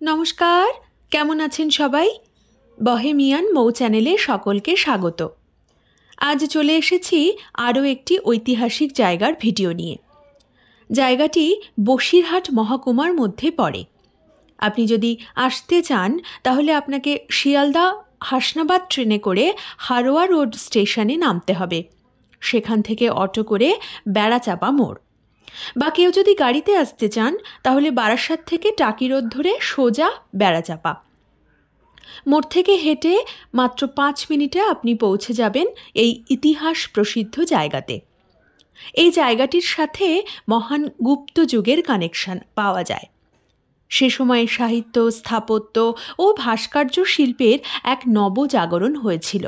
নমস্কার, কেমন আছেন সবাই? বহেমিয়ান মৌ চ্যানেলে সকলকে স্বাগত। আজ চলে এসেছি আরও একটি ঐতিহাসিক জায়গার ভিডিও নিয়ে। জায়গাটি বসিরহাট মহকুমার মধ্যে পড়ে। আপনি যদি আসতে চান তাহলে আপনাকে শিয়ালদা হাসনাবাদ ট্রেনে করে হারোয়া রোড স্টেশনে নামতে হবে। সেখান থেকে অটো করে বেড়াচাপা মোড়, বা কেউ যদি গাড়িতে আসতে চান তাহলে বারাসাত থেকে টাকি রোড ধরে সোজা বেড়াচাপা মোড় থেকে হেঁটে মাত্র 5 মিনিটে আপনি পৌঁছে যাবেন এই ইতিহাস প্রসিদ্ধ জায়গাতে। এই জায়গাটির সাথে মহান গুপ্ত যুগের কানেকশন পাওয়া যায়। সে সময়ে সাহিত্য, স্থাপত্য ও ভাস্কর্য শিল্পের এক নবজাগরণ হয়েছিল।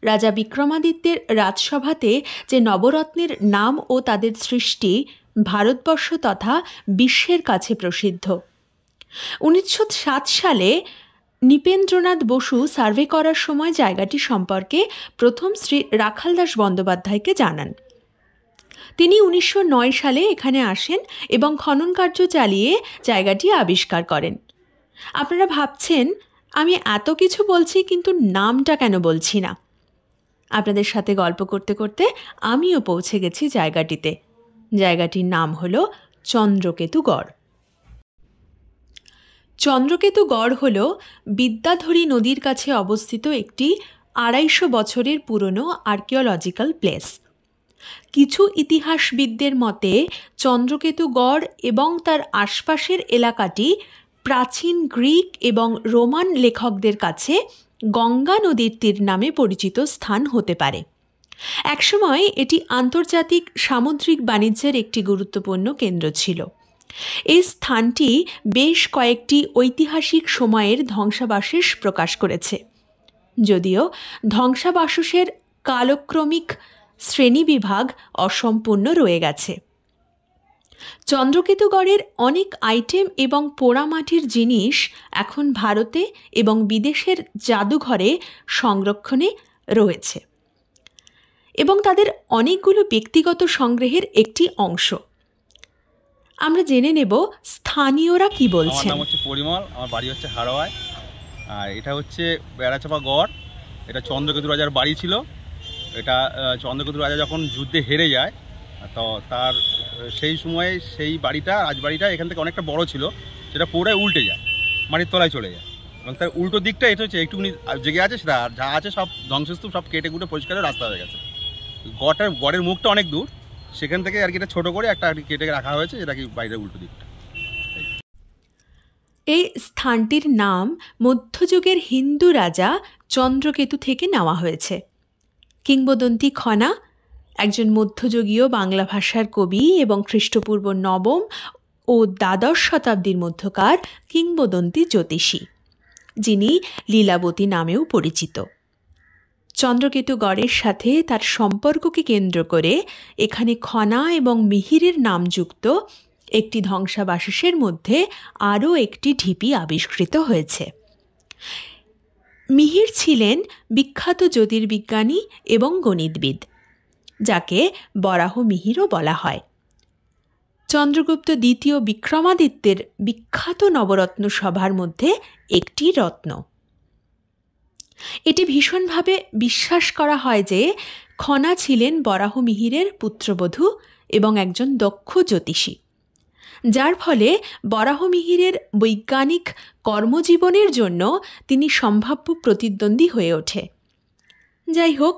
রাজা বিক্রমাদিত্যের রাজসভাতে যে নবরত্নের নাম ও তাদের সৃষ্টি ভারতবর্ষ তথা বিশ্বের কাছে প্রসিদ্ধ। 1907 সালে নৃপেন্দ্রনাথ বসু সার্ভে করার সময় জায়গাটি সম্পর্কে প্রথম শ্রী রাখালদাস বন্দ্যোপাধ্যায়কে জানান। তিনি 1909 সালে এখানে আসেন এবং খনন কার্য চালিয়ে জায়গাটি আবিষ্কার করেন। আপনারা ভাবছেন আমি এত কিছু বলছি কিন্তু নামটা কেন বলছি না। আপনাদের সাথে গল্প করতে করতে আমিও পৌঁছে গেছি জায়গাটিতে। জায়গাটির নাম হল চন্দ্রকেতুগড়। চন্দ্রকেতুগড় হল বিদ্যাধরী নদীর কাছে অবস্থিত একটি 250 বছরের পুরনো আর্কিওলজিক্যাল প্লেস। কিছু ইতিহাসবিদদের মতে চন্দ্রকেতুগড় এবং তার আশপাশের এলাকাটি প্রাচীন গ্রিক এবং রোমান লেখকদের কাছে গঙ্গা নদীর তীর নামে পরিচিত স্থান হতে পারে। একসময় এটি আন্তর্জাতিক সামুদ্রিক বাণিজ্যের একটি গুরুত্বপূর্ণ কেন্দ্র ছিল। এই স্থানটি বেশ কয়েকটি ঐতিহাসিক সময়ের ধ্বংসাবশেষ প্রকাশ করেছে, যদিও ধ্বংসাবশেষের কালক্রমিক শ্রেণীবিভাগ অসম্পূর্ণ রয়ে গেছে। চন্দ্রকেতুগড়ের অনেক আইটেম এবং পোড়ামাটির জিনিস এখন ভারতে এবং বিদেশের জাদুঘরে সংরক্ষণে রয়েছে এবং তাদের অনেকগুলো ব্যক্তিগত সংগ্রহের একটি অংশ। আমরা জেনে নেব স্থানীয়রা কি বলছেন। আমার নাম হচ্ছে পরিমল, আমার বাড়ি হচ্ছে হারোয়ায়। আর এটা হচ্ছে বেড়াচাপা গড়। এটা চন্দ্রকেতু রাজার বাড়ি ছিল। এটা চন্দ্রকেতু রাজা যখন যুদ্ধে হেরে যায় তো তার সেই সময়ে সেই বাড়িটা, রাজবাড়িটা এখান থেকে অনেকটা বড় ছিল, সেটা পুরোটাই উল্টে যায়, মাটির তলায় চলে যায়। এবং তার উল্টো দিকটা এটা হচ্ছে একটুখানি জেগে আছে, সেটা যা আছে সব ধ্বংসস্তূপ সব কেটে কুটে পরিষ্কার রাস্তা হয়ে গেছে। গড়ের মুখটা অনেক দূর, সেখান থেকে আর কি এটা ছোটো করে একটা কেটে রাখা হয়েছে, এটা কি বাইরের উল্টো দিকটা। এই স্থানটির নাম মধ্যযুগের হিন্দু রাজা চন্দ্রকেতু থেকে নেওয়া হয়েছে। কিংবদন্তি খনা একজন মধ্যযুগীয় বাংলা ভাষার কবি এবং খ্রিস্টপূর্ব 9ম ও দ্বাদশ শতাব্দীর মধ্যকার কিংবদন্তি জ্যোতিষী, যিনি লীলাবতী নামেও পরিচিত। চন্দ্রকেতুগড়ের সাথে তার সম্পর্ককে কেন্দ্র করে এখানে খনা এবং মিহিরের নামযুক্ত একটি ধ্বংসাবশেষের মধ্যে আরও একটি ঢিপি আবিষ্কৃত হয়েছে। মিহির ছিলেন বিখ্যাত জ্যোতির্বিজ্ঞানী এবং গণিতবিদ, যাকে বরাহ মিহিরও বলা হয়। চন্দ্রগুপ্ত দ্বিতীয় বিক্রমাদিত্যের বিখ্যাত নবরত্ন সভার মধ্যে একটি রত্ন। এটি ভীষণভাবে বিশ্বাস করা হয় যে খনা ছিলেন বরাহ মিহিরের পুত্রবধূ এবং একজন দক্ষ জ্যোতিষী, যার ফলে বরাহ মিহিরের বৈজ্ঞানিক কর্মজীবনের জন্য তিনি সম্ভাব্য প্রতিদ্বন্দ্বী হয়ে ওঠে। যাই হোক,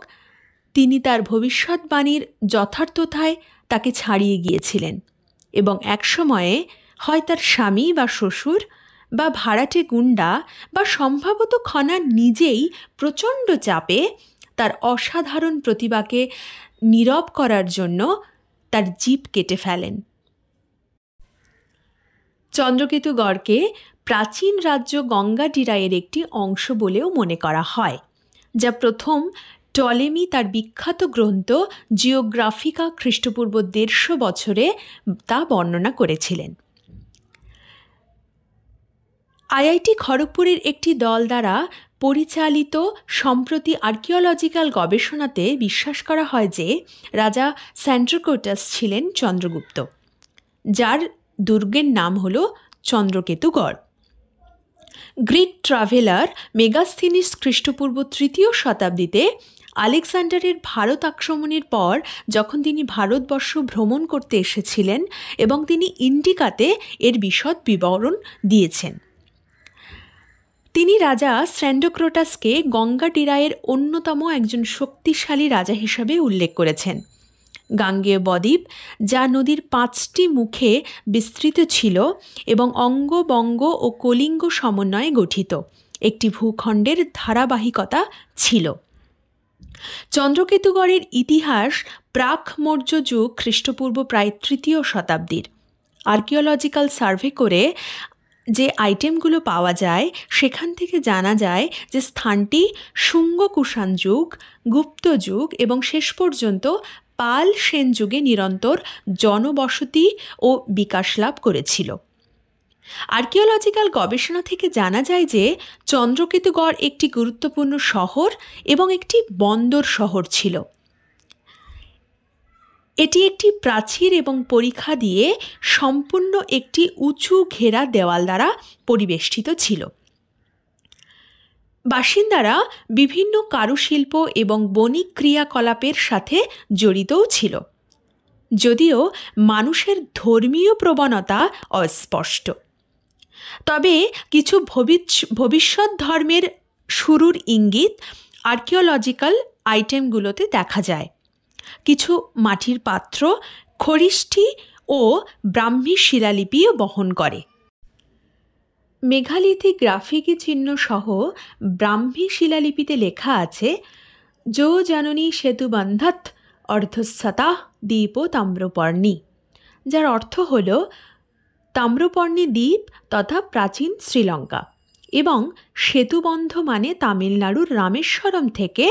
তিনি তার ভবিষ্যৎবাণীর যথার্থতায় তাকে ছাড়িয়ে গিয়েছিলেন এবং একসময়ে হয় তার স্বামী বা শ্বশুর বা ভাড়াটে গুন্ডা বা সম্ভবত খনা নিজেই প্রচণ্ড চাপে তার অসাধারণ প্রতিভাকে নীরব করার জন্য তার জিভ কেটে ফেলেন। চন্দ্রকেতুগড়কে প্রাচীন রাজ্য গঙ্গাডিরায়ের একটি অংশ বলেও মনে করা হয়, যা প্রথম টলেমি তার বিখ্যাত গ্রন্থ জিওগ্রাফিকা খ্রিস্টপূর্ব 150 বছরে তা বর্ণনা করেছিলেন। আইআইটি খড়গপুরের একটি দল দ্বারা পরিচালিত সম্প্রতি আর্কিওলজিক্যাল গবেষণাতে বিশ্বাস করা হয় যে রাজা স্যান্ড্রোকোটাস ছিলেন চন্দ্রগুপ্ত, যার দুর্গের নাম হল চন্দ্রকেতুগড়। গ্রিক ট্রাভেলার মেগাস্থিনিস খ্রিস্টপূর্ব ৩য় শতাব্দীতে আলেকজান্ডারের ভারত আক্রমণের পর যখন তিনি ভারতবর্ষ ভ্রমণ করতে এসেছিলেন এবং তিনি ইন্ডিকাতে এর বিশদ বিবরণ দিয়েছেন। তিনি রাজা স্যান্ডোক্রোটাসকে গঙ্গাটিরায়ের অন্যতম একজন শক্তিশালী রাজা হিসাবে উল্লেখ করেছেন। গাঙ্গেয় বদ্বীপ, যা নদীর 5টি মুখে বিস্তৃত ছিল এবং অঙ্গ, বঙ্গ ও কলিঙ্গ সমন্বয়ে গঠিত একটি ভূখণ্ডের ধারাবাহিকতা ছিল। চন্দ্রকেতুগড়ের ইতিহাস প্রাক মৌর্য যুগ খ্রিস্টপূর্ব প্রায় 3য় শতাব্দীর। আর্কিওলজিক্যাল সার্ভে করে যে আইটেমগুলো পাওয়া যায় সেখান থেকে জানা যায় যে স্থানটি শুঙ্গ কুষাণ যুগ, গুপ্ত যুগ এবং শেষ পর্যন্ত পাল সেন যুগে নিরন্তর জনবসতি ও বিকাশ লাভ করেছিল। আর্কিওলজিক্যাল গবেষণা থেকে জানা যায় যে চন্দ্রকেতুগড় একটি গুরুত্বপূর্ণ শহর এবং একটি বন্দর শহর ছিল। এটি একটি প্রাচীর এবং পরিখা দিয়ে সম্পূর্ণ একটি উঁচু ঘেরা দেওয়াল দ্বারা পরিবেষ্টিত ছিল। বাসিন্দারা বিভিন্ন কারুশিল্প এবং বণিক ক্রিয়াকলাপের সাথে জড়িতও ছিল, যদিও মানুষের ধর্মীয় প্রবণতা অস্পষ্ট। তবে কিছু ভবিষ্যৎ ধর্মের শুরুর ইঙ্গিত আর্কিওলজিক্যাল আইটেমগুলোতে দেখা যায়। কিছু মাটির পাত্র, খড়িষ্ঠি ও ব্রাহ্মী শিলালিপিও বহন করে। মেঘালিথিক গ্রাফিকি চিহ্ন সহ ব্রাহ্মী শিলালিপিতে লেখা আছে, যো জননী সেতুবন্ধত অর্ধস্বতা দ্বীপ তাম্রপর্ণী, যার অর্থ হল তাম্রপর্ণী দ্বীপ তথা প্রাচীন শ্রীলঙ্কা, এবং সেতুবন্ধ মানে তামিলনাড়ুর রামেশ্বরম থেকে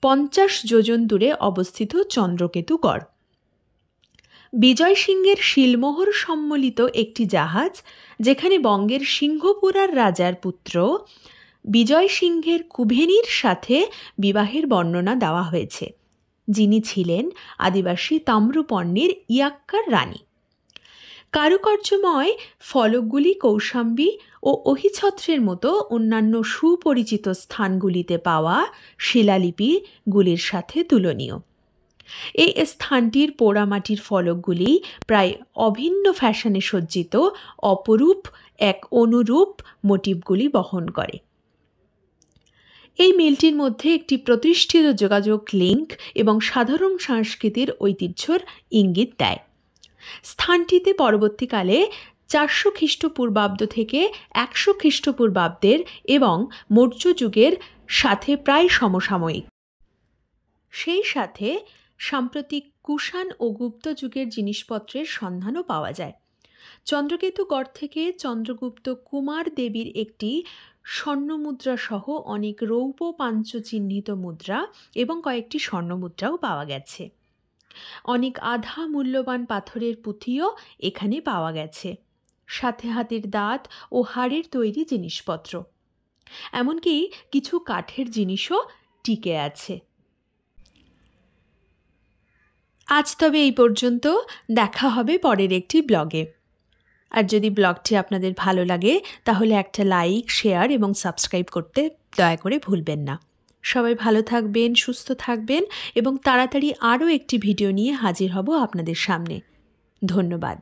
50 যোজন দূরে অবস্থিত চন্দ্রকেতুগড়। বিজয় সিংহের শিলমোহর সম্বলিত একটি জাহাজ, যেখানে বঙ্গের সিংহপুরার রাজার পুত্র বিজয় সিংহের কুভেনির সাথে বিবাহের বর্ণনা দেওয়া হয়েছে, যিনি ছিলেন আদিবাসী তাম্রপর্ণীর ইয়াক্কার রানী। কারুকার্যময় ফলকগুলি কৌশাম্বী ও অহিছত্রের মতো অন্যান্য সুপরিচিত স্থানগুলিতে পাওয়া শিলালিপিগুলির সাথে তুলনীয়। এই স্থানটির পোড়ামাটির ফলকগুলি প্রায় অভিন্ন ফ্যাশনে সজ্জিত অপরূপ এক অনুরূপ মোটিভগুলি বহন করে। এই মিলটির মধ্যে একটি প্রতিষ্ঠিত যোগাযোগ লিঙ্ক এবং সাধারণ সংস্কৃতির ঐতিহ্যর ইঙ্গিত দেয়। স্থানটিতে পরবর্তীকালে 400 খ্রিস্টপূর্বাব্দ থেকে 100 খ্রিস্টপূর্বাব্দের এবং মৌর্য যুগের সাথে প্রায় সমসাময়িক। সেই সাথে সাম্প্রতিক কুষাণ ও গুপ্ত যুগের জিনিসপত্রের সন্ধানও পাওয়া যায়। চন্দ্রকেতুগড় থেকে চন্দ্রগুপ্ত কুমার দেবীর একটি স্বর্ণমুদ্রা সহ অনেক রৌপ্য পাঞ্চ চিহ্নিত মুদ্রা এবং কয়েকটি স্বর্ণমুদ্রাও পাওয়া গেছে। অনেক আধা মূল্যবান পাথরের পুঁথিও এখানে পাওয়া গেছে, সাথে হাতের দাঁত ও হাড়ের তৈরি জিনিসপত্র, এমনকি কিছু কাঠের জিনিসও টিকে আছে। আজ তবে এই পর্যন্ত, দেখা হবে পরের একটি ব্লগে। আর যদি ব্লগটি আপনাদের ভালো লাগে তাহলে একটা লাইক, শেয়ার এবং সাবস্ক্রাইব করতে দয়া করে ভুলবেন না। সবাই ভালো থাকবেন, সুস্থ থাকবেন এবং তাড়াতাড়ি আরও একটি ভিডিও নিয়ে হাজির হব আপনাদের সামনে। ধন্যবাদ।